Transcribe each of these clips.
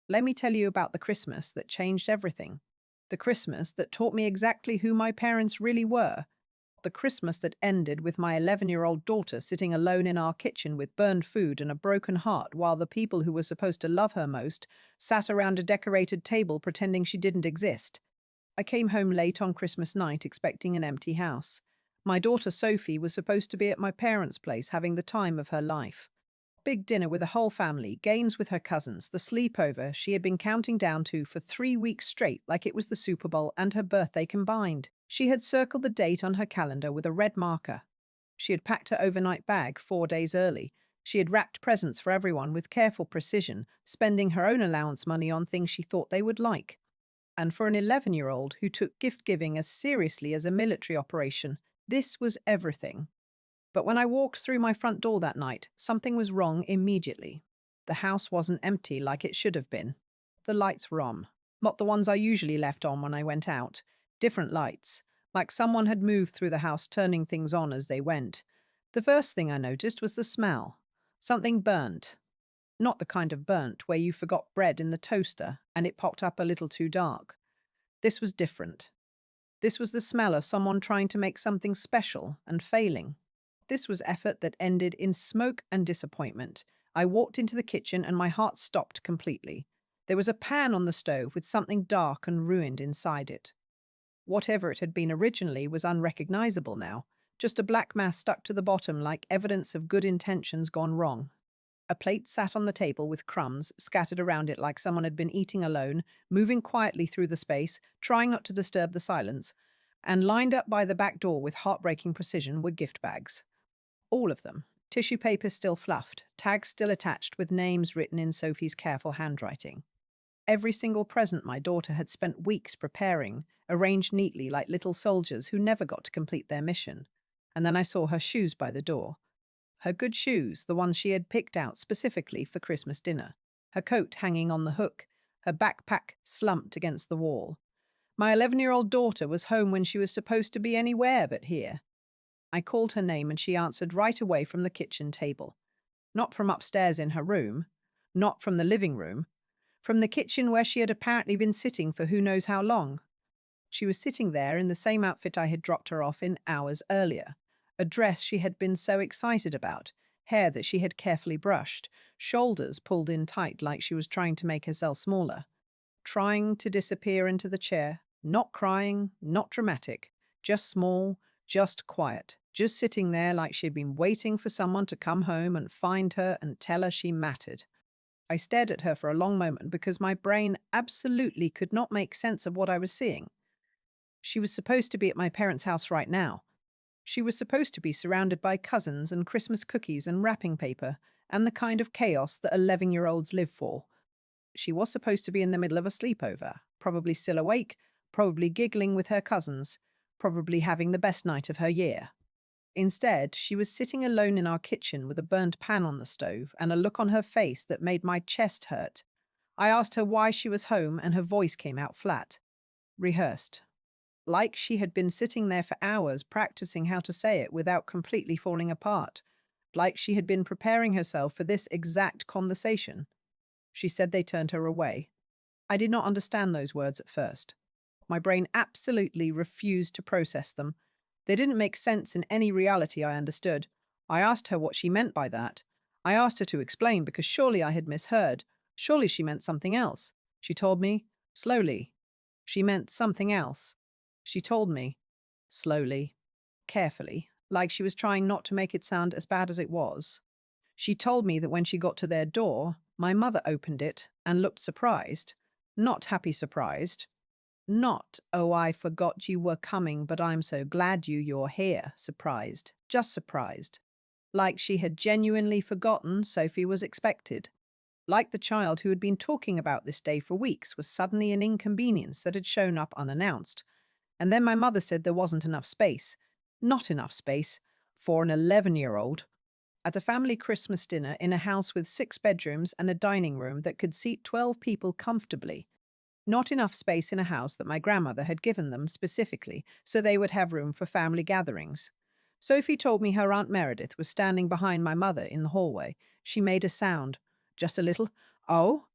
Let me tell you about the Christmas that changed everything. The Christmas that taught me exactly who my parents really were. The Christmas that ended with my 11-year-old daughter sitting alone in our kitchen with burned food and a broken heart while the people who were supposed to love her most sat around a decorated table pretending she didn't exist. I came home late on Christmas night expecting an empty house. My daughter Sophie was supposed to be at my parents' place having the time of her life. Big dinner with the whole family, games with her cousins, the sleepover she had been counting down to for 3 weeks straight like it was the Super Bowl and her birthday combined. She had circled the date on her calendar with a red marker. She had packed her overnight bag 4 days early. She had wrapped presents for everyone with careful precision, spending her own allowance money on things she thought they would like. And for an 11-year-old who took gift giving as seriously as a military operation, this was everything. But when I walked through my front door that night, something was wrong immediately. The house wasn't empty like it should have been. The lights were on. Not the ones I usually left on when I went out. Different lights. Like someone had moved through the house, turning things on as they went. The first thing I noticed was the smell. Something burnt. Not the kind of burnt where you forgot bread in the toaster and it popped up a little too dark. This was different. This was the smell of someone trying to make something special and failing. This was effort that ended in smoke and disappointment. I walked into the kitchen and my heart stopped completely. There was a pan on the stove with something dark and ruined inside it. Whatever it had been originally was unrecognizable now, just a black mass stuck to the bottom like evidence of good intentions gone wrong. A plate sat on the table with crumbs scattered around it like someone had been eating alone, moving quietly through the space, trying not to disturb the silence. And lined up by the back door with heartbreaking precision were gift bags. All of them. Tissue paper still fluffed, tags still attached with names written in Sophie's careful handwriting. Every single present my daughter had spent weeks preparing, arranged neatly like little soldiers who never got to complete their mission. And then I saw her shoes by the door. Her good shoes, the ones she had picked out specifically for Christmas dinner. Her coat hanging on the hook, her backpack slumped against the wall. My 11-year-old daughter was home when she was supposed to be anywhere but here. I called her name and she answered right away from the kitchen table. Not from upstairs in her room, not from the living room, from the kitchen where she had apparently been sitting for who knows how long. She was sitting there in the same outfit I had dropped her off in hours earlier, a dress she had been so excited about, hair that she had carefully brushed, shoulders pulled in tight like she was trying to make herself smaller, trying to disappear into the chair, not crying, not dramatic, just small, just quiet, just sitting there like she'd been waiting for someone to come home and find her and tell her she mattered. I stared at her for a long moment because my brain absolutely could not make sense of what I was seeing. She was supposed to be at my parents' house right now. She was supposed to be surrounded by cousins and Christmas cookies and wrapping paper and the kind of chaos that 11-year-olds live for. She was supposed to be in the middle of a sleepover, probably still awake, probably giggling with her cousins, probably having the best night of her year. Instead, she was sitting alone in our kitchen with a burnt pan on the stove and a look on her face that made my chest hurt. I asked her why she was home and her voice came out flat. Rehearsed. Like she had been sitting there for hours practicing how to say it without completely falling apart. Like she had been preparing herself for this exact conversation. She said they turned her away. I did not understand those words at first. My brain absolutely refused to process them. They didn't make sense in any reality I understood. I asked her what she meant by that. I asked her to explain because surely I had misheard. Surely she meant something else. She told me, slowly. She meant something else. She told me, slowly, carefully, like she was trying not to make it sound as bad as it was. She told me that when she got to their door, my mother opened it and looked surprised. Not happy surprised. Not, oh, I forgot you were coming, but I'm so glad you're here, surprised. Just surprised. Like she had genuinely forgotten Sophie was expected. Like the child who had been talking about this day for weeks was suddenly an inconvenience that had shown up unannounced. And then my mother said there wasn't enough space. Not enough space for an 11-year-old. At a family Christmas dinner in a house with 6 bedrooms and a dining room that could seat 12 people comfortably. Not enough space in a house that my grandmother had given them specifically so they would have room for family gatherings. Sophie told me her Aunt Meredith was standing behind my mother in the hallway. She made a sound. Just a little, oh?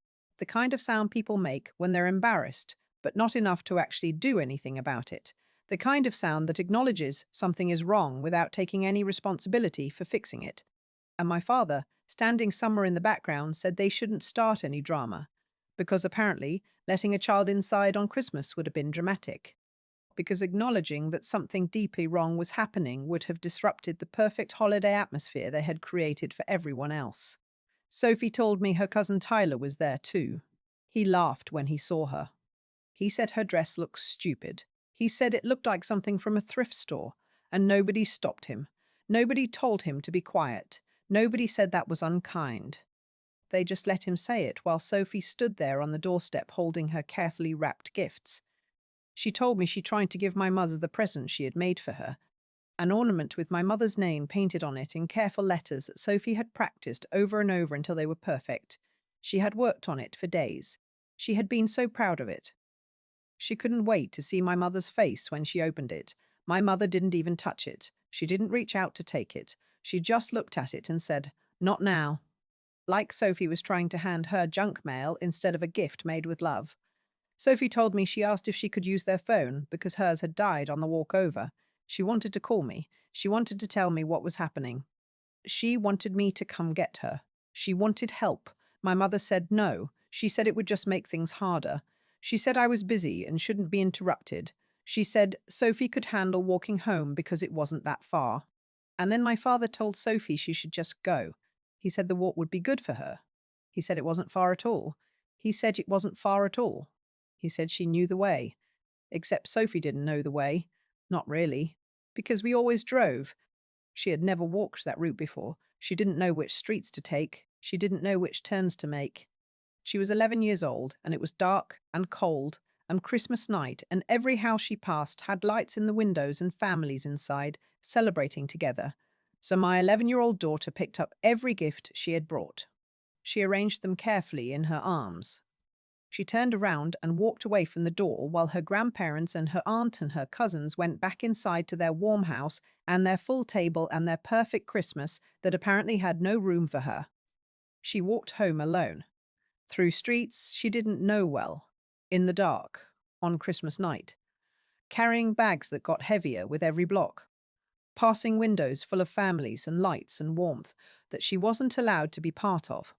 the kind of sound people make when they're embarrassed, but not enough to actually do anything about it. The kind of sound that acknowledges something is wrong without taking any responsibility for fixing it. And my father, standing somewhere in the background, said they shouldn't start any drama, because apparently letting a child inside on Christmas would have been dramatic. Because acknowledging that something deeply wrong was happening would have disrupted the perfect holiday atmosphere they had created for everyone else. Sophie told me her cousin Tyler was there too. He laughed when he saw her. He said her dress looked stupid. He said it looked like something from a thrift store, and nobody stopped him. Nobody told him to be quiet. Nobody said that was unkind. They just let him say it while Sophie stood there on the doorstep holding her carefully wrapped gifts. She told me she tried to give my mother the present she had made for her, an ornament with my mother's name painted on it in careful letters that Sophie had practiced over and over until they were perfect. She had worked on it for days. She had been so proud of it. She couldn't wait to see my mother's face when she opened it. My mother didn't even touch it. She didn't reach out to take it. She just looked at it and said, "Not now." Like Sophie was trying to hand her junk mail instead of a gift made with love. Sophie told me she asked if she could use their phone because hers had died on the walk over. She wanted to call me. She wanted to tell me what was happening. She wanted me to come get her. She wanted help. My mother said no. She said it would just make things harder. She said I was busy and shouldn't be interrupted. She said Sophie could handle walking home because it wasn't that far. And then my father told Sophie she should just go. He said the walk would be good for her. He said it wasn't far at all. He said it wasn't far at all. He said she knew the way. Except Sophie didn't know the way. Not really. Because we always drove. She had never walked that route before. She didn't know which streets to take. She didn't know which turns to make. She was 11 years old, and it was dark and cold and Christmas night, and every house she passed had lights in the windows and families inside, celebrating together. So my 11-year-old daughter picked up every gift she had brought. She arranged them carefully in her arms. She turned around and walked away from the door while her grandparents and her aunt and her cousins went back inside to their warm house and their full table and their perfect Christmas that apparently had no room for her. She walked home alone, through streets she didn't know well, in the dark, on Christmas night, carrying bags that got heavier with every block, passing windows full of families and lights and warmth that she wasn't allowed to be part of.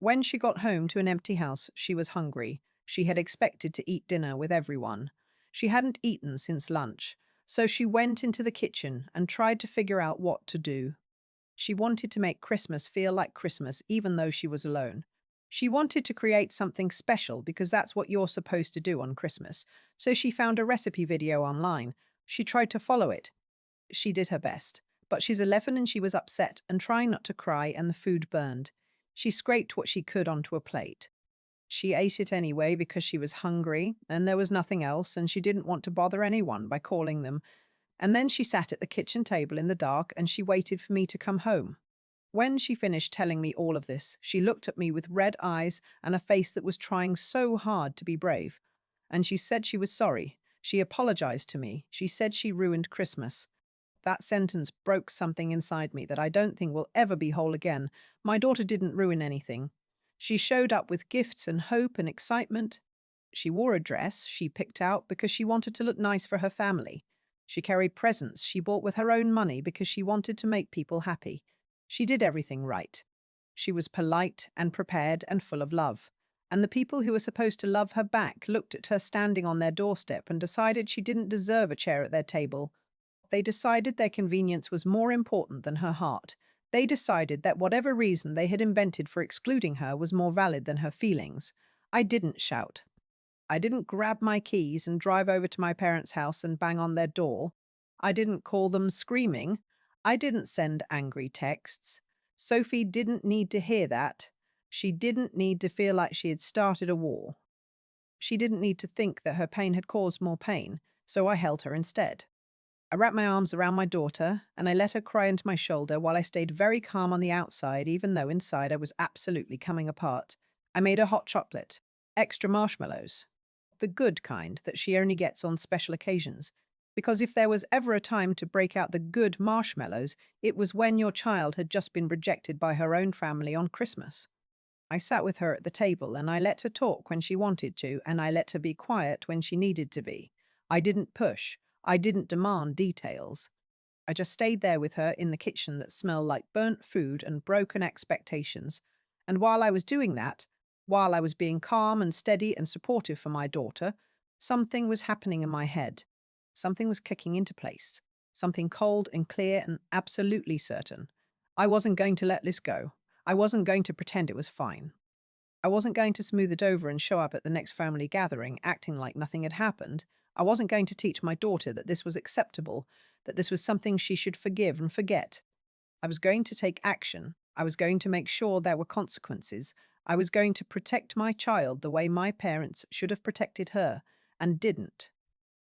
When she got home to an empty house, she was hungry. She had expected to eat dinner with everyone. She hadn't eaten since lunch, so she went into the kitchen and tried to figure out what to do. She wanted to make Christmas feel like Christmas even though she was alone. She wanted to create something special because that's what you're supposed to do on Christmas. So she found a recipe video online. She tried to follow it. She did her best. But she's 11 and she was upset and trying not to cry and the food burned. She scraped what she could onto a plate. She ate it anyway because she was hungry and there was nothing else and she didn't want to bother anyone by calling them. And then she sat at the kitchen table in the dark and she waited for me to come home. When she finished telling me all of this, she looked at me with red eyes and a face that was trying so hard to be brave. And she said she was sorry. She apologized to me. She said she ruined Christmas. That sentence broke something inside me that I don't think will ever be whole again. My daughter didn't ruin anything. She showed up with gifts and hope and excitement. She wore a dress she picked out because she wanted to look nice for her family. She carried presents she bought with her own money because she wanted to make people happy. She did everything right. She was polite and prepared and full of love. And the people who were supposed to love her back looked at her standing on their doorstep and decided she didn't deserve a chair at their table. They decided their convenience was more important than her heart. They decided that whatever reason they had invented for excluding her was more valid than her feelings. I didn't shout. I didn't grab my keys and drive over to my parents' house and bang on their door. I didn't call them screaming. I didn't send angry texts. Sophie didn't need to hear that. She didn't need to feel like she had started a war. She didn't need to think that her pain had caused more pain, so I held her instead. I wrapped my arms around my daughter, and I let her cry into my shoulder while I stayed very calm on the outside, even though inside I was absolutely coming apart. I made her hot chocolate, extra marshmallows, the good kind that she only gets on special occasions. Because if there was ever a time to break out the good marshmallows, it was when your child had just been rejected by her own family on Christmas. I sat with her at the table and I let her talk when she wanted to, and I let her be quiet when she needed to be. I didn't push. I didn't demand details. I just stayed there with her in the kitchen that smelled like burnt food and broken expectations. And while I was doing that, while I was being calm and steady and supportive for my daughter, something was happening in my head. Something was kicking into place. Something cold and clear and absolutely certain. I wasn't going to let this go. I wasn't going to pretend it was fine. I wasn't going to smooth it over and show up at the next family gathering acting like nothing had happened. I wasn't going to teach my daughter that this was acceptable, that this was something she should forgive and forget. I was going to take action. I was going to make sure there were consequences. I was going to protect my child the way my parents should have protected her, and didn't.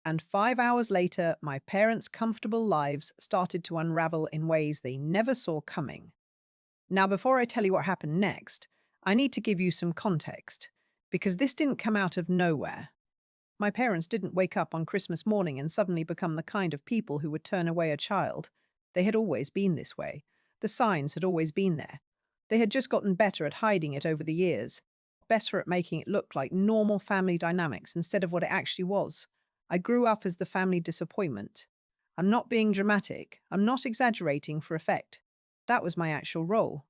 And 5 hours later, my parents' comfortable lives started to unravel in ways they never saw coming. Now, before I tell you what happened next, I need to give you some context, because this didn't come out of nowhere. My parents didn't wake up on Christmas morning and suddenly become the kind of people who would turn away a child. They had always been this way. The signs had always been there. They had just gotten better at hiding it over the years, better at making it look like normal family dynamics instead of what it actually was. I grew up as the family disappointment. I'm not being dramatic. I'm not exaggerating for effect. That was my actual role.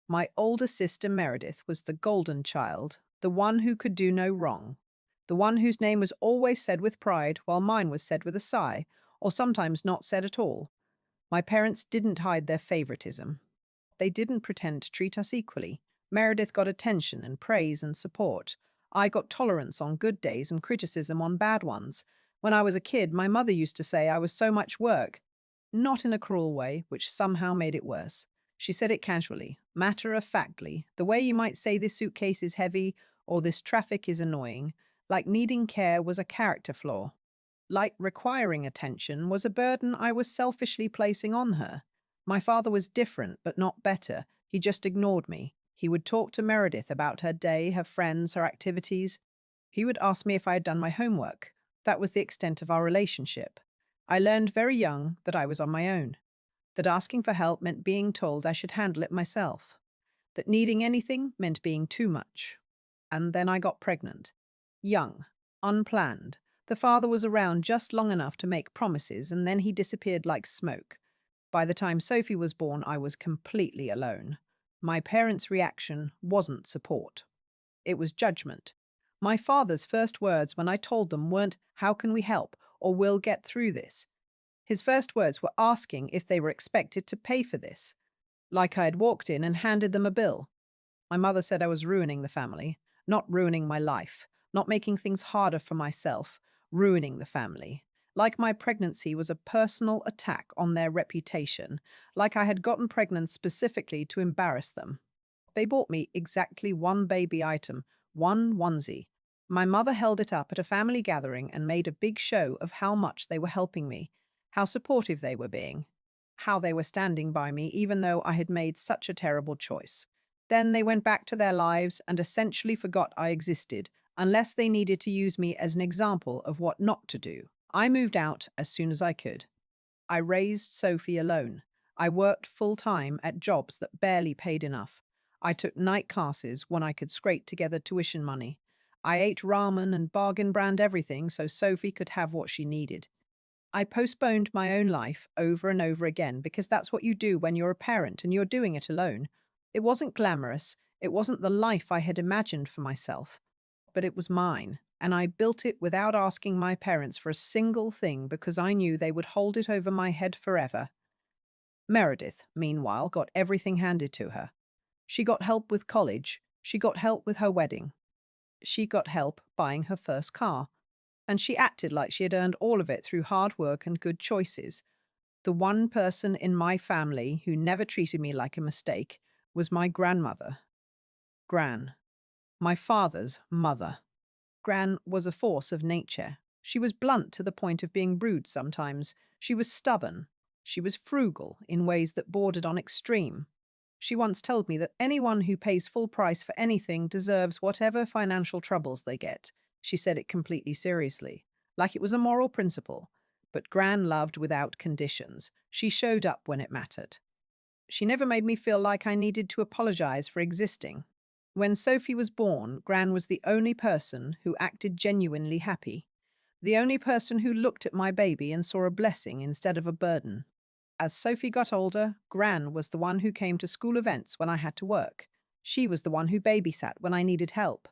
My older sister Meredith was the golden child, the one who could do no wrong, the one whose name was always said with pride while mine was said with a sigh, or sometimes not said at all. My parents didn't hide their favoritism. They didn't pretend to treat us equally. Meredith got attention and praise and support. I got tolerance on good days and criticism on bad ones. When I was a kid, my mother used to say I was so much work, not in a cruel way, which somehow made it worse. She said it casually, matter of factly, the way you might say this suitcase is heavy or this traffic is annoying, like needing care was a character flaw. Like requiring attention was a burden I was selfishly placing on her. My father was different, but not better. He just ignored me. He would talk to Meredith about her day, her friends, her activities. He would ask me if I had done my homework. That was the extent of our relationship. I learned very young that I was on my own, that asking for help meant being told I should handle it myself, that needing anything meant being too much. And then I got pregnant. Young, unplanned. The father was around just long enough to make promises, and then he disappeared like smoke. By the time Sophie was born, I was completely alone. My parents' reaction wasn't support. It was judgment. My father's first words when I told them weren't, "How can we help?" or "We'll get through this." His first words were asking if they were expected to pay for this, like I had walked in and handed them a bill. My mother said I was ruining the family, not ruining my life, not making things harder for myself, ruining the family. Like my pregnancy was a personal attack on their reputation, like I had gotten pregnant specifically to embarrass them. They bought me exactly one baby item, one onesie. My mother held it up at a family gathering and made a big show of how much they were helping me, how supportive they were being, how they were standing by me even though I had made such a terrible choice. Then they went back to their lives and essentially forgot I existed, unless they needed to use me as an example of what not to do. I moved out as soon as I could. I raised Sophie alone. I worked full-time at jobs that barely paid enough. I took night classes when I could scrape together tuition money. I ate ramen and bargain brand everything so Sophie could have what she needed. I postponed my own life over and over again because that's what you do when you're a parent and you're doing it alone. It wasn't glamorous. It wasn't the life I had imagined for myself, but it was mine. And I built it without asking my parents for a single thing because I knew they would hold it over my head forever. Meredith, meanwhile, got everything handed to her. She got help with college. She got help with her wedding. She got help buying her first car. And she acted like she had earned all of it through hard work and good choices. The one person in my family who never treated me like a mistake was my grandmother. Gran, my father's mother. Gran was a force of nature. She was blunt to the point of being rude sometimes. She was stubborn. She was frugal in ways that bordered on extreme. She once told me that anyone who pays full price for anything deserves whatever financial troubles they get. She said it completely seriously, like it was a moral principle. But Gran loved without conditions. She showed up when it mattered. She never made me feel like I needed to apologize for existing. When Sophie was born, Gran was the only person who acted genuinely happy. The only person who looked at my baby and saw a blessing instead of a burden. As Sophie got older, Gran was the one who came to school events when I had to work. She was the one who babysat when I needed help.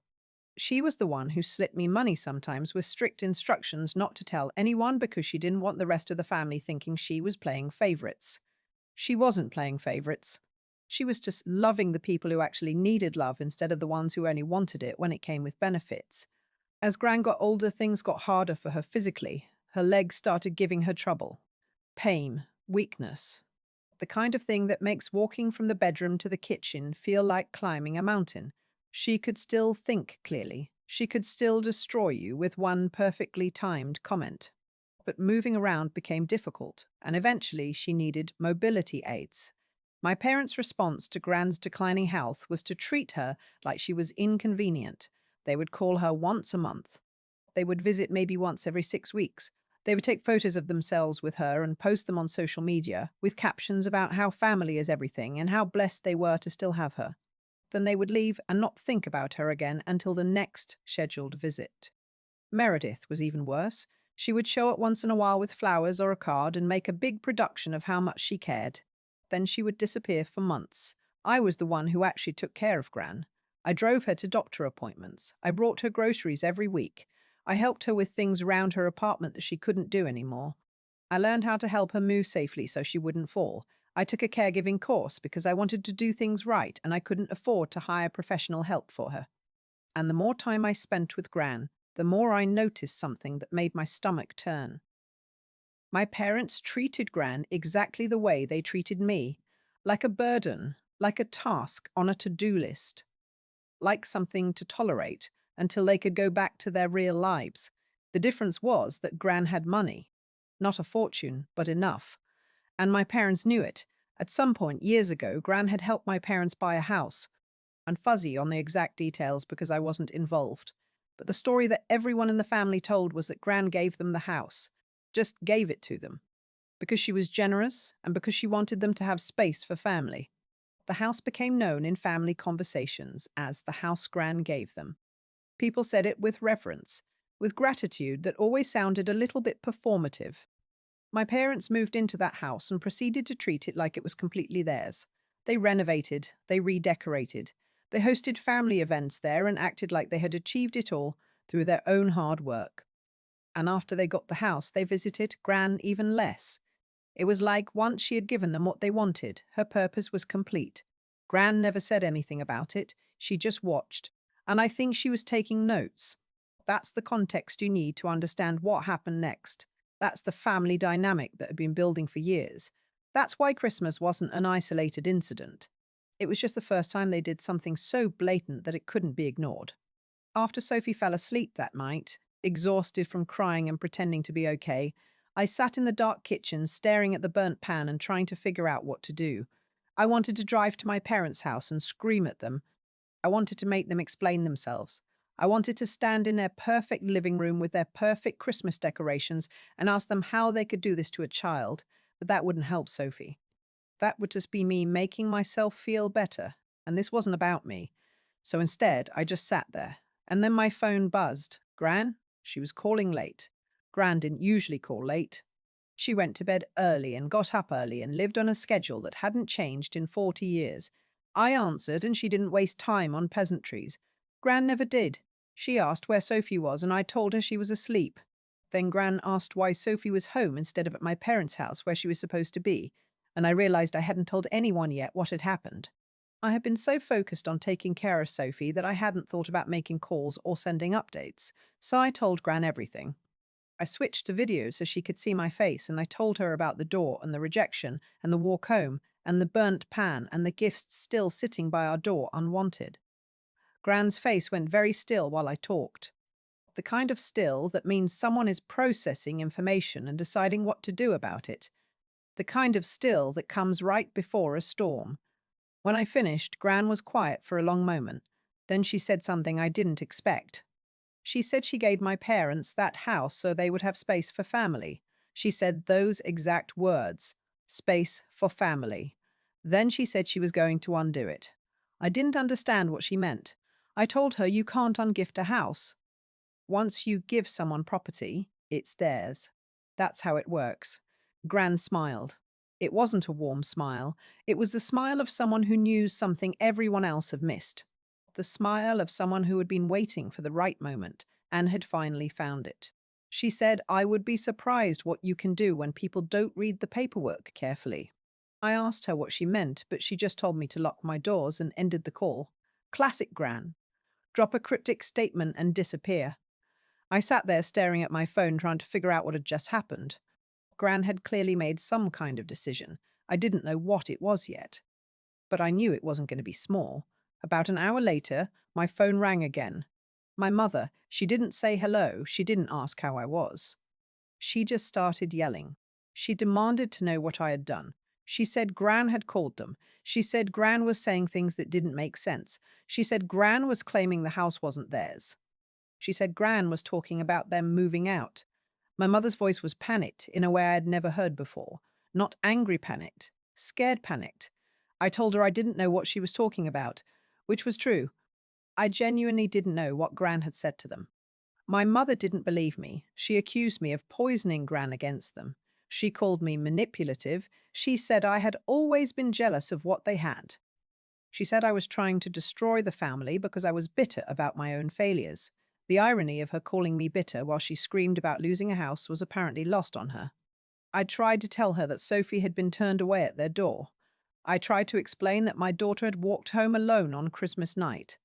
She was the one who slipped me money sometimes with strict instructions not to tell anyone because she didn't want the rest of the family thinking she was playing favorites. She wasn't playing favorites. She was just loving the people who actually needed love instead of the ones who only wanted it when it came with benefits. As Gran got older, things got harder for her physically. Her legs started giving her trouble. Pain, weakness. The kind of thing that makes walking from the bedroom to the kitchen feel like climbing a mountain. She could still think clearly. She could still destroy you with one perfectly timed comment. But moving around became difficult, and eventually she needed mobility aids. My parents' response to Gran's declining health was to treat her like she was inconvenient. They would call her once a month. They would visit maybe once every 6 weeks. They would take photos of themselves with her and post them on social media with captions about how family is everything and how blessed they were to still have her. Then they would leave and not think about her again until the next scheduled visit. Meredith was even worse. She would show up once in a while with flowers or a card and make a big production of how much she cared. Then she would disappear for months. I was the one who actually took care of Gran. I drove her to doctor appointments. I brought her groceries every week. I helped her with things around her apartment that she couldn't do anymore. I learned how to help her move safely so she wouldn't fall. I took a caregiving course because I wanted to do things right and I couldn't afford to hire professional help for her. And the more time I spent with Gran, the more I noticed something that made my stomach turn. My parents treated Gran exactly the way they treated me, like a burden, like a task on a to-do list, like something to tolerate until they could go back to their real lives. The difference was that Gran had money, not a fortune, but enough. And my parents knew it. At some point, years ago, Gran had helped my parents buy a house. I'm fuzzy on the exact details because I wasn't involved. But the story that everyone in the family told was that Gran gave them the house, just gave it to them, because she was generous and because she wanted them to have space for family. The house became known in family conversations as the house Gran gave them. People said it with reverence, with gratitude that always sounded a little bit performative. My parents moved into that house and proceeded to treat it like it was completely theirs. They renovated, they redecorated, they hosted family events there and acted like they had achieved it all through their own hard work. And after they got the house, they visited Gran even less. It was like once she had given them what they wanted, her purpose was complete. Gran never said anything about it, she just watched. And I think she was taking notes. That's the context you need to understand what happened next. That's the family dynamic that had been building for years. That's why Christmas wasn't an isolated incident. It was just the first time they did something so blatant that it couldn't be ignored. After Sophie fell asleep that night, exhausted from crying and pretending to be okay, I sat in the dark kitchen staring at the burnt pan and trying to figure out what to do. I wanted to drive to my parents' house and scream at them. I wanted to make them explain themselves. I wanted to stand in their perfect living room with their perfect Christmas decorations and ask them how they could do this to a child, but that wouldn't help Sophie. That would just be me making myself feel better, and this wasn't about me. So instead, I just sat there, and then my phone buzzed. Gran? She was calling late. Gran didn't usually call late. She went to bed early and got up early and lived on a schedule that hadn't changed in 40 years. I answered, and she didn't waste time on pleasantries. Gran never did. She asked where Sophie was, and I told her she was asleep. Then Gran asked why Sophie was home instead of at my parents' house where she was supposed to be, and I realized I hadn't told anyone yet what had happened. I had been so focused on taking care of Sophie that I hadn't thought about making calls or sending updates, so I told Gran everything. I switched to video so she could see my face, and I told her about the door and the rejection and the walk home and the burnt pan and the gifts still sitting by our door unwanted. Gran's face went very still while I talked. The kind of still that means someone is processing information and deciding what to do about it. The kind of still that comes right before a storm. When I finished, Gran was quiet for a long moment. Then she said something I didn't expect. She said she gave my parents that house so they would have space for family. She said those exact words, space for family. Then she said she was going to undo it. I didn't understand what she meant. I told her you can't ungift a house. Once you give someone property, it's theirs. That's how it works. Gran smiled. It wasn't a warm smile. It was the smile of someone who knew something everyone else had missed. The smile of someone who had been waiting for the right moment and had finally found it. She said, I would be surprised what you can do when people don't read the paperwork carefully. I asked her what she meant, but she just told me to lock my doors and ended the call. Classic Gran. Drop a cryptic statement and disappear. I sat there staring at my phone trying to figure out what had just happened. Gran had clearly made some kind of decision. I didn't know what it was yet, but I knew it wasn't going to be small. About an hour later, my phone rang again. My mother, she didn't say hello, she didn't ask how I was. She just started yelling. She demanded to know what I had done. She said Gran had called them. She said Gran was saying things that didn't make sense. She said Gran was claiming the house wasn't theirs. She said Gran was talking about them moving out. My mother's voice was panicked in a way I had never heard before. Not angry panicked, scared panicked. I told her I didn't know what she was talking about, which was true. I genuinely didn't know what Gran had said to them. My mother didn't believe me. She accused me of poisoning Gran against them. She called me manipulative. She said I had always been jealous of what they had. She said I was trying to destroy the family because I was bitter about my own failures. The irony of her calling me bitter while she screamed about losing a house was apparently lost on her. I tried to tell her that Sophie had been turned away at their door. I tried to explain that my daughter had walked home alone on Christmas night.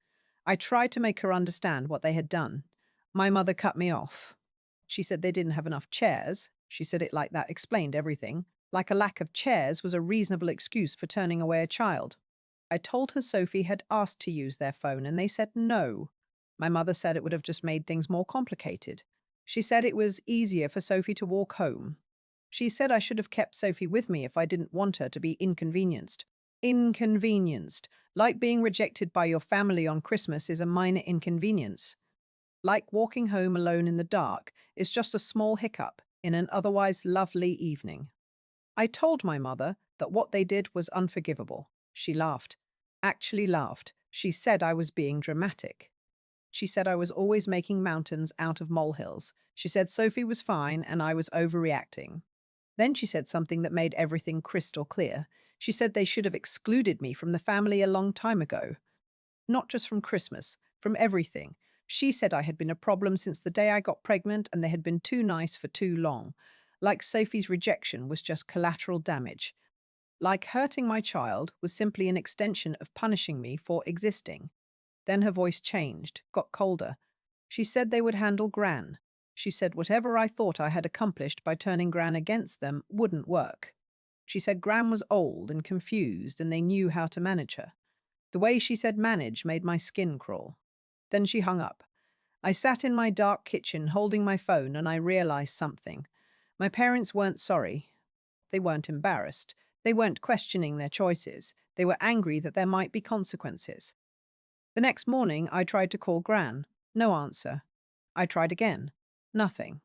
I tried to make her understand what they had done. My mother cut me off. She said they didn't have enough chairs. She said it like that explained everything. Like a lack of chairs was a reasonable excuse for turning away a child. I told her Sophie had asked to use their phone and they said no. My mother said it would have just made things more complicated. She said it was easier for Sophie to walk home. She said I should have kept Sophie with me if I didn't want her to be inconvenienced. Inconvenienced. Like being rejected by your family on Christmas is a minor inconvenience. Like walking home alone in the dark is just a small hiccup in an otherwise lovely evening. I told my mother that what they did was unforgivable. She laughed. Actually laughed. She said I was being dramatic. She said I was always making mountains out of molehills. She said Sophie was fine and I was overreacting. Then she said something that made everything crystal clear. She said they should have excluded me from the family a long time ago. Not just from Christmas, from everything. She said I had been a problem since the day I got pregnant and they had been too nice for too long. Like Sophie's rejection was just collateral damage. Like hurting my child was simply an extension of punishing me for existing. Then her voice changed, got colder. She said they would handle Gran. She said whatever I thought I had accomplished by turning Gran against them wouldn't work. She said Gran was old and confused and they knew how to manage her. The way she said manage made my skin crawl. Then she hung up. I sat in my dark kitchen holding my phone and I realized something. My parents weren't sorry. They weren't embarrassed. They weren't questioning their choices. They were angry that there might be consequences. The next morning, I tried to call Gran. No answer. I tried again. Nothing.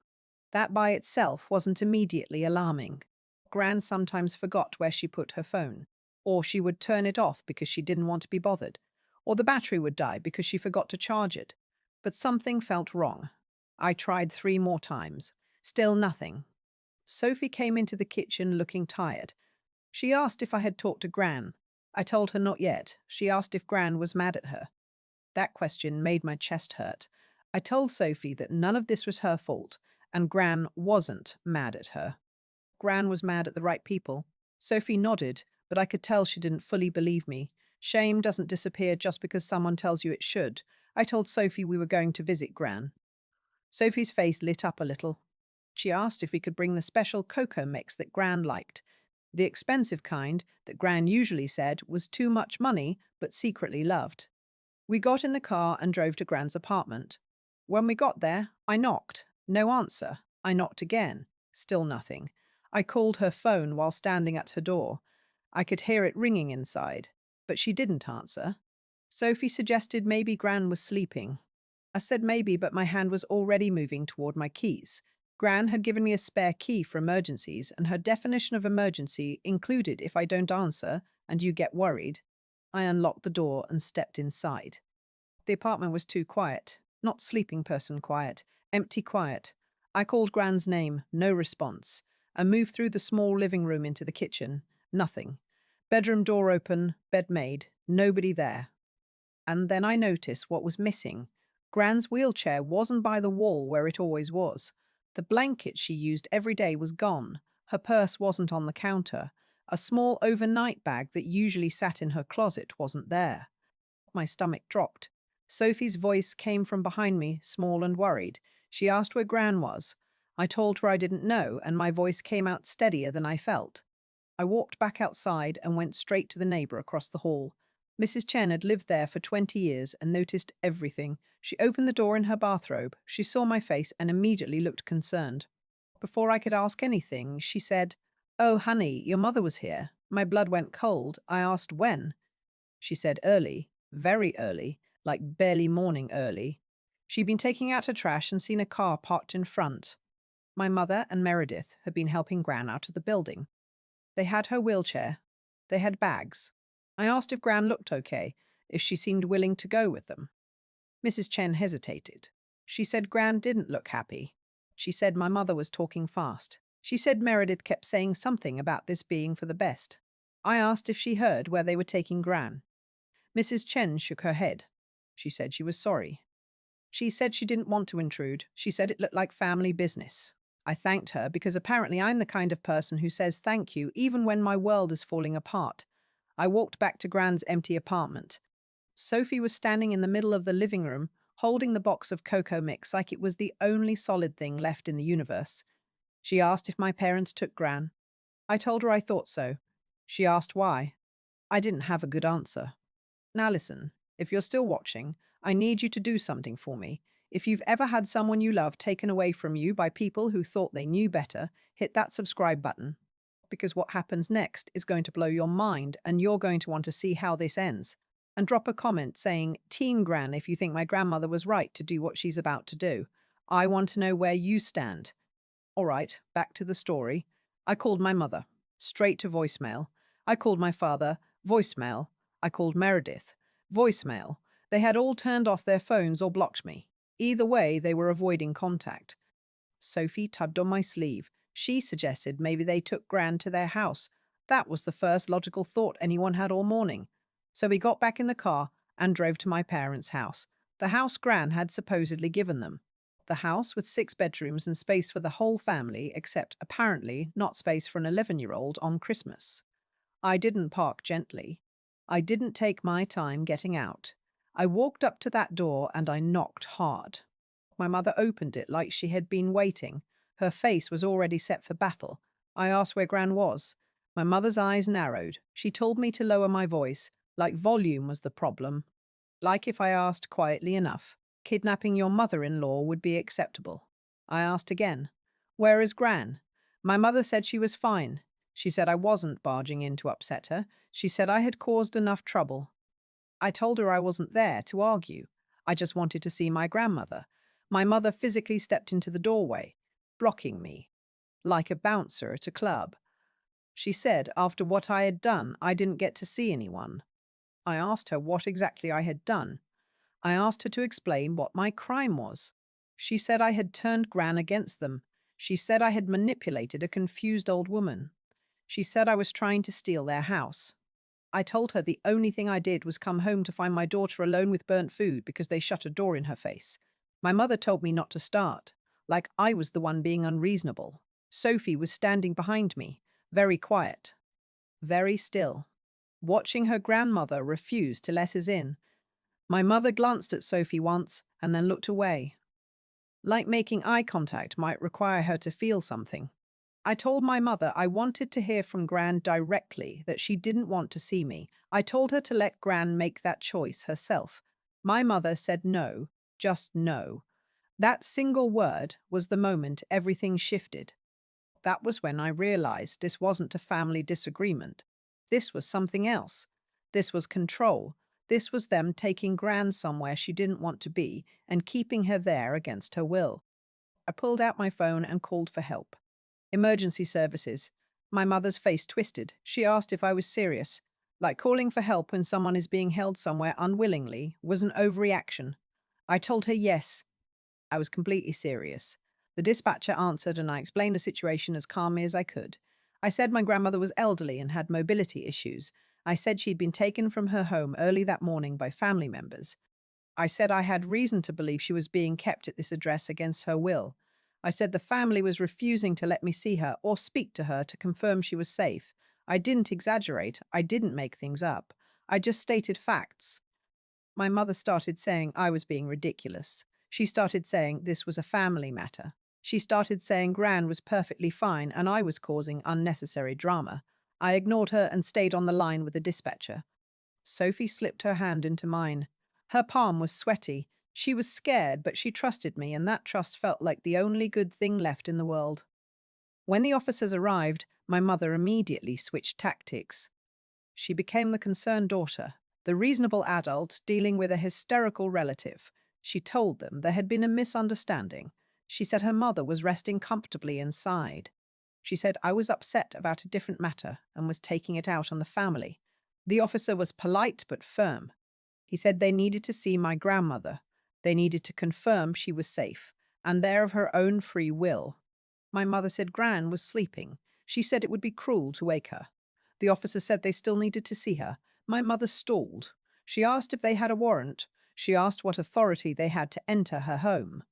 That by itself wasn't immediately alarming. Gran sometimes forgot where she put her phone, or she would turn it off because she didn't want to be bothered, or the battery would die because she forgot to charge it. But something felt wrong. I tried 3 more times. Still nothing. Sophie came into the kitchen looking tired. She asked if I had talked to Gran. I told her not yet. She asked if Gran was mad at her. That question made my chest hurt. I told Sophie that none of this was her fault, and Gran wasn't mad at her. Gran was mad at the right people. Sophie nodded, but I could tell she didn't fully believe me. Shame doesn't disappear just because someone tells you it should. I told Sophie we were going to visit Gran. Sophie's face lit up a little. She asked if we could bring the special cocoa mix that Gran liked. The expensive kind that Gran usually said was too much money, but secretly loved. We got in the car and drove to Gran's apartment. When we got there, I knocked. No answer. I knocked again. Still nothing. I called her phone while standing at her door. I could hear it ringing inside, but she didn't answer. Sophie suggested maybe Gran was sleeping. I said maybe, but my hand was already moving toward my keys. Gran had given me a spare key for emergencies, and her definition of emergency included if I don't answer and you get worried. I unlocked the door and stepped inside. The apartment was too quiet. Not sleeping person quiet, empty quiet. I called Gran's name, no response. I moved through the small living room into the kitchen. Nothing. Bedroom door open, bed made, nobody there. And then I noticed what was missing. Gran's wheelchair wasn't by the wall where it always was. The blanket she used every day was gone. Her purse wasn't on the counter. A small overnight bag that usually sat in her closet wasn't there. My stomach dropped. Sophie's voice came from behind me, small and worried. She asked where Gran was. I told her I didn't know, and my voice came out steadier than I felt. I walked back outside and went straight to the neighbor across the hall. Mrs. Chen had lived there for 20 years and noticed everything. She opened the door in her bathrobe. She saw my face and immediately looked concerned. Before I could ask anything, she said, "Oh, honey, your mother was here." My blood went cold. I asked when. She said early, very early, like barely morning early. She'd been taking out her trash and seen a car parked in front. My mother and Meredith had been helping Gran out of the building. They had her wheelchair. They had bags. I asked if Gran looked okay, if she seemed willing to go with them. Mrs. Chen hesitated. She said Gran didn't look happy. She said my mother was talking fast. She said Meredith kept saying something about this being for the best. I asked if she heard where they were taking Gran. Mrs. Chen shook her head. She said she was sorry. She said she didn't want to intrude. She said it looked like family business. I thanked her because apparently I'm the kind of person who says thank you even when my world is falling apart. I walked back to Gran's empty apartment. Sophie was standing in the middle of the living room, holding the box of cocoa mix like it was the only solid thing left in the universe. She asked if my parents took Gran. I told her I thought so. She asked why. I didn't have a good answer. Now listen, if you're still watching, I need you to do something for me. If you've ever had someone you love taken away from you by people who thought they knew better, hit that subscribe button. Because what happens next is going to blow your mind and you're going to want to see how this ends. And drop a comment saying, Team Gran, if you think my grandmother was right to do what she's about to do. I want to know where you stand. All right, back to the story. I called my mother. Straight to voicemail. I called my father. Voicemail. I called Meredith. Voicemail. They had all turned off their phones or blocked me. Either way, they were avoiding contact. Sophie tugged on my sleeve. She suggested maybe they took Gran to their house. That was the first logical thought anyone had all morning. So we got back in the car and drove to my parents' house, the house Gran had supposedly given them. The house with 6 bedrooms and space for the whole family, except apparently not space for an 11-year-old on Christmas. I didn't park gently. I didn't take my time getting out. I walked up to that door and I knocked hard. My mother opened it like she had been waiting. Her face was already set for battle. I asked where Gran was. My mother's eyes narrowed. She told me to lower my voice, like volume was the problem. Like if I asked quietly enough, kidnapping your mother-in-law would be acceptable. I asked again, "Where is Gran?" My mother said she was fine. She said I wasn't barging in to upset her. She said I had caused enough trouble. I told her I wasn't there to argue. I just wanted to see my grandmother. My mother physically stepped into the doorway, blocking me, like a bouncer at a club. She said after what I had done, I didn't get to see anyone. I asked her what exactly I had done. I asked her to explain what my crime was. She said I had turned Gran against them. She said I had manipulated a confused old woman. She said I was trying to steal their house. I told her the only thing I did was come home to find my daughter alone with burnt food because they shut a door in her face. My mother told me not to start, like I was the one being unreasonable. Sophie was standing behind me, very quiet, very still, watching her grandmother refuse to let us in. My mother glanced at Sophie once and then looked away, like making eye contact might require her to feel something. I told my mother I wanted to hear from Gran directly, that she didn't want to see me. I told her to let Gran make that choice herself. My mother said no, just no. That single word was the moment everything shifted. That was when I realized this wasn't a family disagreement. This was something else. This was control. This was them taking Gran somewhere she didn't want to be and keeping her there against her will. I pulled out my phone and called for help. Emergency services. My mother's face twisted. She asked if I was serious. Like calling for help when someone is being held somewhere unwillingly was an overreaction. I told her yes. I was completely serious. The dispatcher answered and I explained the situation as calmly as I could. I said my grandmother was elderly and had mobility issues. I said she'd been taken from her home early that morning by family members. I said I had reason to believe she was being kept at this address against her will. I said the family was refusing to let me see her or speak to her to confirm she was safe. I didn't exaggerate. I didn't make things up. I just stated facts. My mother started saying I was being ridiculous. She started saying this was a family matter. She started saying Gran was perfectly fine and I was causing unnecessary drama. I ignored her and stayed on the line with the dispatcher. Sophie slipped her hand into mine. Her palm was sweaty. She was scared, but she trusted me, and that trust felt like the only good thing left in the world. When the officers arrived, my mother immediately switched tactics. She became the concerned daughter, the reasonable adult dealing with a hysterical relative. She told them there had been a misunderstanding. She said her mother was resting comfortably inside. She said I was upset about a different matter and was taking it out on the family. The officer was polite but firm. He said they needed to see my grandmother. They needed to confirm she was safe, and there of her own free will. My mother said Gran was sleeping. She said it would be cruel to wake her. The officer said they still needed to see her. My mother stalled. She asked if they had a warrant. She asked what authority they had to enter her home.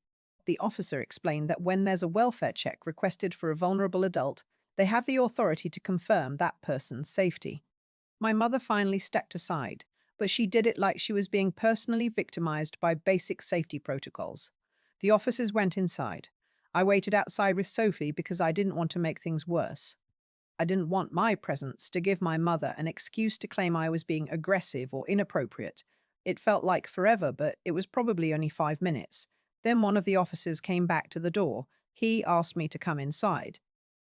The officer explained that when there's a welfare check requested for a vulnerable adult, they have the authority to confirm that person's safety. My mother finally stepped aside, but she did it like she was being personally victimized by basic safety protocols. The officers went inside. I waited outside with Sophie because I didn't want to make things worse. I didn't want my presence to give my mother an excuse to claim I was being aggressive or inappropriate. It felt like forever, but it was probably only 5 minutes. Then one of the officers came back to the door. He asked me to come inside.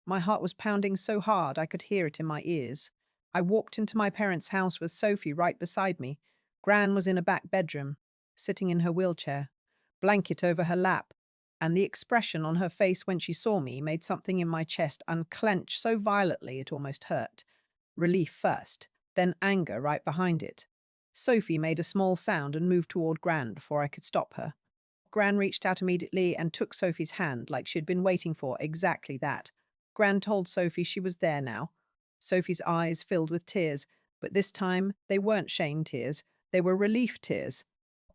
My heart was pounding so hard I could hear it in my ears. I walked into my parents' house with Sophie right beside me. Gran was in a back bedroom, sitting in her wheelchair, blanket over her lap, and the expression on her face when she saw me made something in my chest unclench so violently it almost hurt. Relief first, then anger right behind it. Sophie made a small sound and moved toward Gran before I could stop her. Gran reached out immediately and took Sophie's hand like she'd been waiting for exactly that. Gran told Sophie she was there now. Sophie's eyes filled with tears, but this time they weren't shame tears, they were relief tears.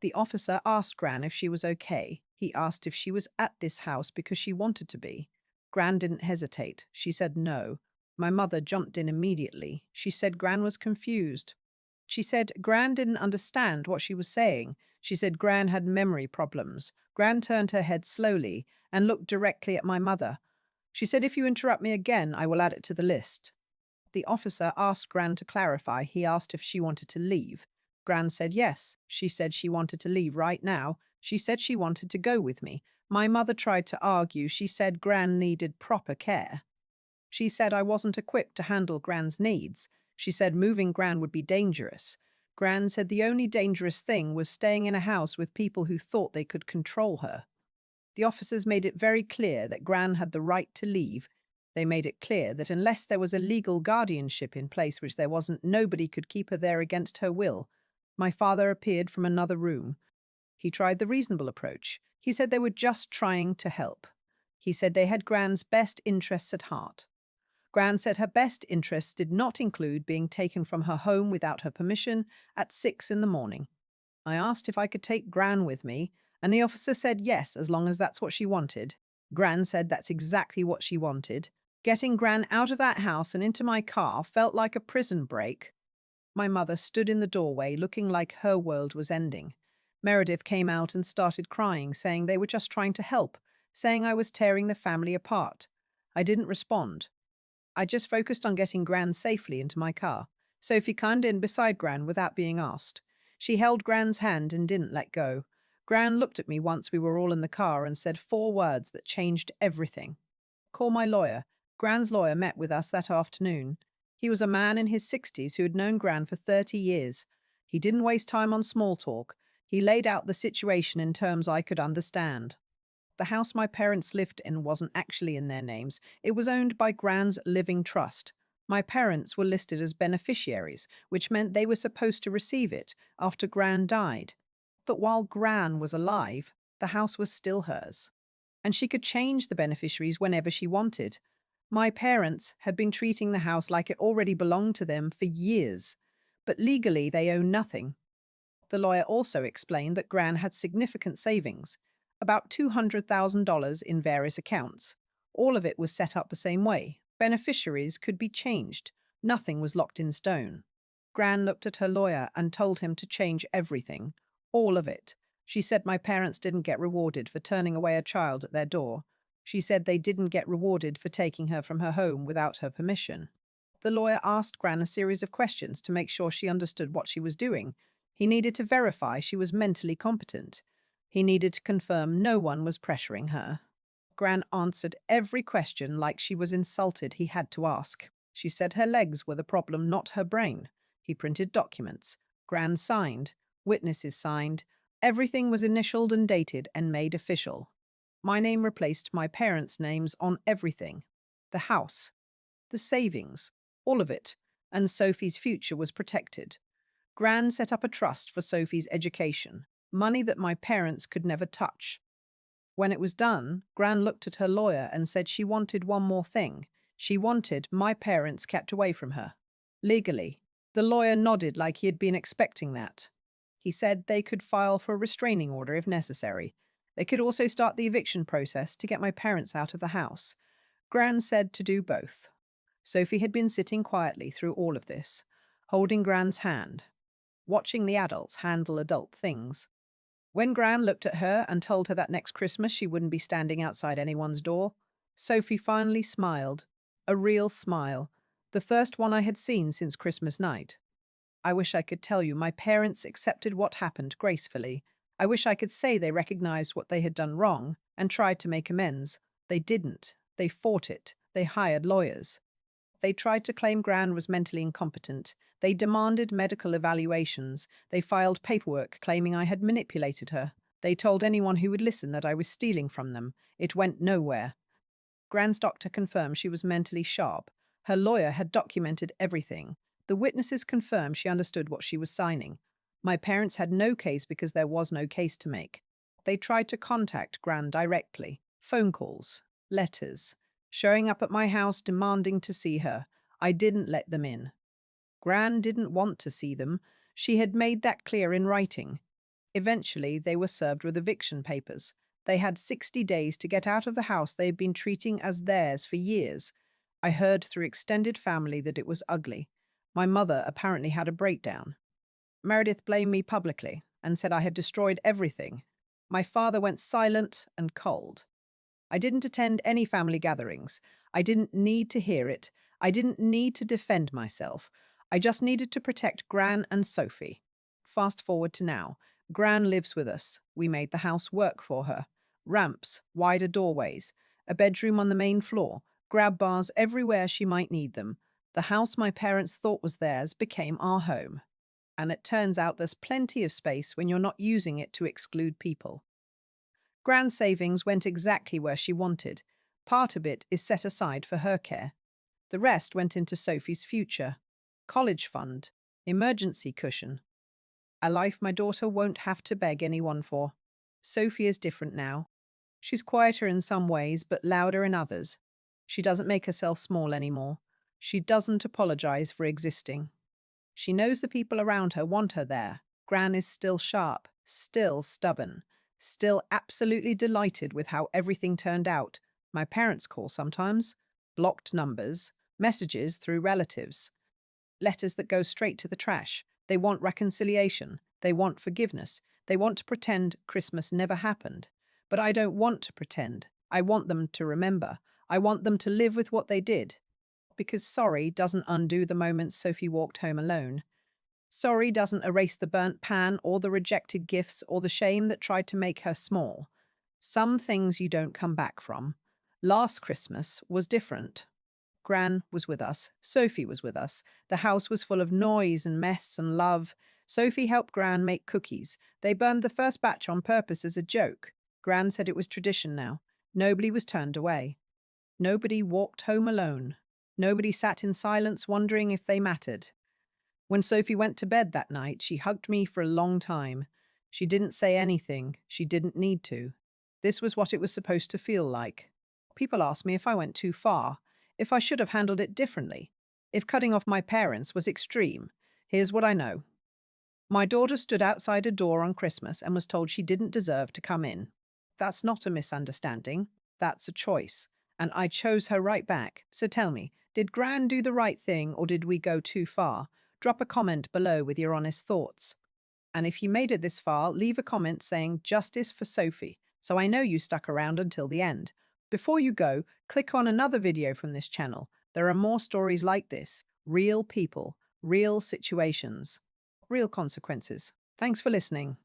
The officer asked Gran if she was okay. He asked if she was at this house because she wanted to be. Gran didn't hesitate. She said no. My mother jumped in immediately. She said Gran was confused. She said Gran didn't understand what she was saying. She said Gran had memory problems. Gran turned her head slowly and looked directly at my mother. She said, if you interrupt me again, I will add it to the list. The officer asked Gran to clarify. He asked if she wanted to leave. Gran said yes. She said she wanted to leave right now. She said she wanted to go with me. My mother tried to argue. She said Gran needed proper care. She said I wasn't equipped to handle Gran's needs. She said moving Gran would be dangerous. Gran said the only dangerous thing was staying in a house with people who thought they could control her. The officers made it very clear that Gran had the right to leave. They made it clear that unless there was a legal guardianship in place, which there wasn't, nobody could keep her there against her will. My father appeared from another room. He tried the reasonable approach. He said they were just trying to help. He said they had Gran's best interests at heart. Gran said her best interests did not include being taken from her home without her permission at 6 in the morning. I asked if I could take Gran with me, and the officer said yes, as long as that's what she wanted. Gran said that's exactly what she wanted. Getting Gran out of that house and into my car felt like a prison break. My mother stood in the doorway looking like her world was ending. Meredith came out and started crying, saying they were just trying to help, saying I was tearing the family apart. I didn't respond. I just focused on getting Gran safely into my car. Sophie climbed in beside Gran without being asked. She held Gran's hand and didn't let go. Gran looked at me once we were all in the car and said 4 words that changed everything. Call my lawyer. Gran's lawyer met with us that afternoon. He was a man in his 60s who had known Gran for 30 years. He didn't waste time on small talk. He laid out the situation in terms I could understand. The house my parents lived in wasn't actually in their names. It was owned by Gran's living trust. My parents were listed as beneficiaries, which meant they were supposed to receive it after Gran died. But while Gran was alive, the house was still hers, and she could change the beneficiaries whenever she wanted. My parents had been treating the house like it already belonged to them for years, but legally they own nothing. The lawyer also explained that Gran had significant savings, about $200,000 in various accounts. All of it was set up the same way. Beneficiaries could be changed. Nothing was locked in stone. Gran looked at her lawyer and told him to change everything. All of it. She said my parents didn't get rewarded for turning away a child at their door. She said they didn't get rewarded for taking her from her home without her permission. The lawyer asked Gran a series of questions to make sure she understood what she was doing. He needed to verify she was mentally competent. He needed to confirm no one was pressuring her. Gran answered every question like she was insulted he had to ask. She said her legs were the problem, not her brain. He printed documents. Gran signed. Witnesses signed. Everything was initialed and dated and made official. My name replaced my parents' names on everything. The house, the savings, all of it, and Sophie's future was protected. Gran set up a trust for Sophie's education, money that my parents could never touch. When it was done, Gran looked at her lawyer and said she wanted one more thing. She wanted my parents kept away from her. Legally. The lawyer nodded like he had been expecting that. He said they could file for a restraining order if necessary. They could also start the eviction process to get my parents out of the house. Gran said to do both. Sophie had been sitting quietly through all of this, holding Gran's hand, watching the adults handle adult things. When Gran looked at her and told her that next Christmas she wouldn't be standing outside anyone's door, Sophie finally smiled. A real smile. The first one I had seen since Christmas night. I wish I could tell you my parents accepted what happened gracefully. I wish I could say they recognized what they had done wrong and tried to make amends. They didn't. They fought it. They hired lawyers. They tried to claim Gran was mentally incompetent. They demanded medical evaluations. They filed paperwork claiming I had manipulated her. They told anyone who would listen that I was stealing from them. It went nowhere. Gran's doctor confirmed she was mentally sharp. Her lawyer had documented everything. The witnesses confirmed she understood what she was signing. My parents had no case because there was no case to make. They tried to contact Gran directly. Phone calls, letters, showing up at my house demanding to see her. I didn't let them in. Gran didn't want to see them. She had made that clear in writing. Eventually, they were served with eviction papers. They had 60 days to get out of the house they had been treating as theirs for years. I heard through extended family that it was ugly. My mother apparently had a breakdown. Meredith blamed me publicly and said I had destroyed everything. My father went silent and cold. I didn't attend any family gatherings. I didn't need to hear it. I didn't need to defend myself. I just needed to protect Gran and Sophie. Fast forward to now. Gran lives with us. We made the house work for her. Ramps, wider doorways, a bedroom on the main floor, grab bars everywhere she might need them. The house my parents thought was theirs became our home. And it turns out there's plenty of space when you're not using it to exclude people. Gran's savings went exactly where she wanted. Part of it is set aside for her care. The rest went into Sophie's future. College fund, emergency cushion. A life my daughter won't have to beg anyone for. Sophie is different now. She's quieter in some ways, but louder in others. She doesn't make herself small anymore. She doesn't apologize for existing. She knows the people around her want her there. Gran is still sharp, still stubborn, still absolutely delighted with how everything turned out. My parents call sometimes. Blocked numbers, messages through relatives, letters that go straight to the trash. They want reconciliation. They want forgiveness. They want to pretend Christmas never happened. But I don't want to pretend. I want them to remember. I want them to live with what they did. Because sorry doesn't undo the moments Sophie walked home alone. Sorry doesn't erase the burnt pan or the rejected gifts or the shame that tried to make her small. Some things you don't come back from. Last Christmas was different. Gran was with us. Sophie was with us. The house was full of noise and mess and love. Sophie helped Gran make cookies. They burned the first batch on purpose as a joke. Gran said it was tradition now. Nobody was turned away. Nobody walked home alone. Nobody sat in silence wondering if they mattered. When Sophie went to bed that night, she hugged me for a long time. She didn't say anything. She didn't need to. This was what it was supposed to feel like. People asked me if I went too far, if I should have handled it differently, if cutting off my parents was extreme. Here's what I know. My daughter stood outside a door on Christmas and was told she didn't deserve to come in. That's not a misunderstanding. That's a choice. And I chose her right back. So tell me, did Gran do the right thing or did we go too far? Drop a comment below with your honest thoughts. And if you made it this far, leave a comment saying justice for Sophie, so I know you stuck around until the end. Before you go, click on another video from this channel. There are more stories like this, real people, real situations, real consequences. Thanks for listening.